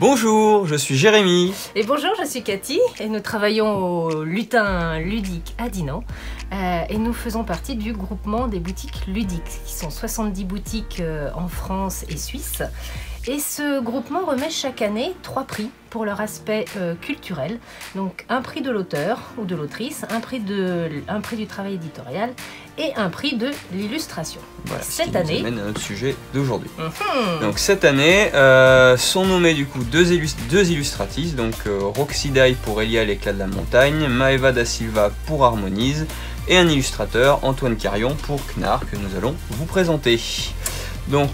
Bonjour, je suis Jérémy. Et bonjour, je suis Cathy et nous travaillons au Lutin Ludique à Dinan. Et nous faisons partie du groupement des boutiques ludiques, qui sont 70 boutiques en France et Suisse. Et ce groupement remet chaque année 3 prix pour leur aspect culturel. Donc un prix de l'auteur ou de l'autrice, un prix du travail éditorial et un prix de l'illustration. Voilà, cette année, nous amène à notre sujet d'aujourd'hui. Donc cette année sont nommées du coup deux illustratrices, donc Roxy Dye pour Elia l'éclat de la montagne, Maeva da Silva pour Harmonise et un illustrateur, Antoine Carion pour Knarr, que nous allons vous présenter. Donc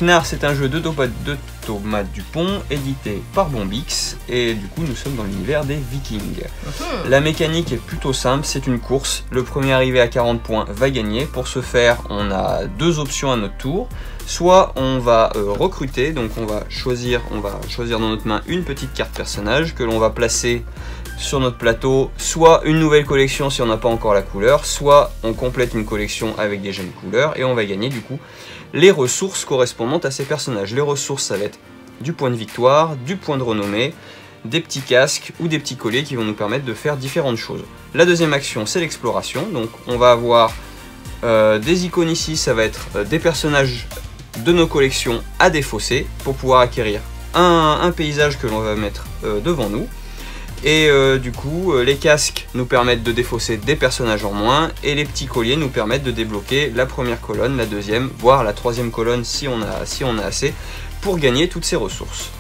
Knarr, c'est un jeu de Thomas Dupont, édité par Bombix, et du coup nous sommes dans l'univers des Vikings. La mécanique est plutôt simple, c'est une course. Le premier arrivé à 40 points va gagner. Pour ce faire, on a deux options à notre tour. Soit on va recruter, donc on va choisir dans notre main une petite carte personnage que l'on va placer sur notre plateau, soit une nouvelle collection si on n'a pas encore la couleur, soit on complète une collection avec des jeunes couleurs et on va gagner du coup les ressources correspondantes à ces personnages. Les ressources, ça va être du point de victoire, du point de renommée, des petits casques ou des petits colliers qui vont nous permettre de faire différentes choses. La deuxième action, c'est l'exploration. Donc on va avoir des icônes ici, ça va être des personnages de nos collections à défausser pour pouvoir acquérir un paysage que l'on va mettre devant nous. Et du coup, les casques nous permettent de défausser des personnages en moins, et les petits colliers nous permettent de débloquer la première colonne, la deuxième, voire la troisième colonne si on a assez, pour gagner toutes ces ressources.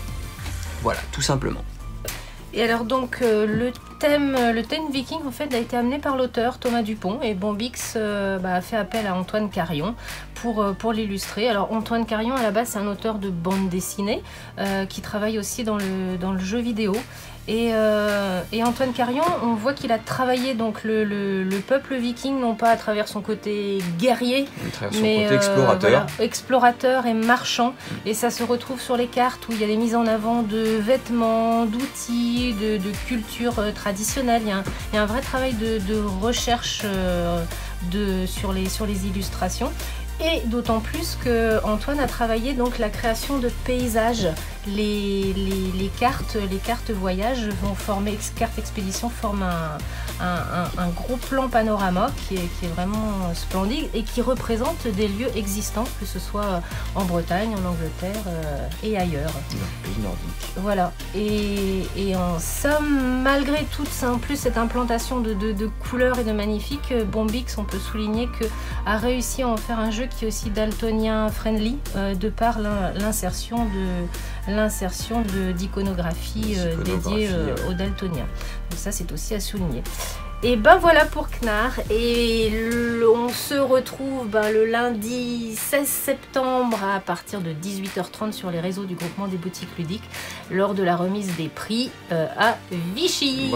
Voilà, tout simplement. Et alors donc le thème viking en fait a été amené par l'auteur Thomas Dupont, et Bombix a fait appel à Antoine Carion pour l'illustrer. Alors Antoine Carion à la base c'est un auteur de bande dessinée qui travaille aussi dans le jeu vidéo. Et Antoine Carion, on voit qu'il a travaillé donc le peuple viking, non pas à travers son côté guerrier, mais côté explorateur. Voilà, explorateur et marchand. Et ça se retrouve sur les cartes où il y a des mises en avant de vêtements, d'outils, de culture traditionnelle. Il y a un vrai travail de recherche sur les illustrations. Et d'autant plus que Antoine a travaillé donc la création de paysages. Les cartes voyage vont former, carte expédition forme un gros plan panorama qui est vraiment splendide et qui représente des lieux existants, que ce soit en Bretagne, en Angleterre et ailleurs. Dans le pays nordique. Voilà. Et en somme, malgré toute en plus cette implantation de couleurs et de magnifiques, Bombix, on peut souligner que a réussi à en faire un jeu qui est aussi daltonien friendly de par l'insertion d'iconographie dédiée aux daltoniens. Donc ça c'est aussi à souligner. Et ben voilà pour Knarr, et on se retrouve le lundi 16 septembre à partir de 18h30 sur les réseaux du groupement des boutiques ludiques lors de la remise des prix à Vichy.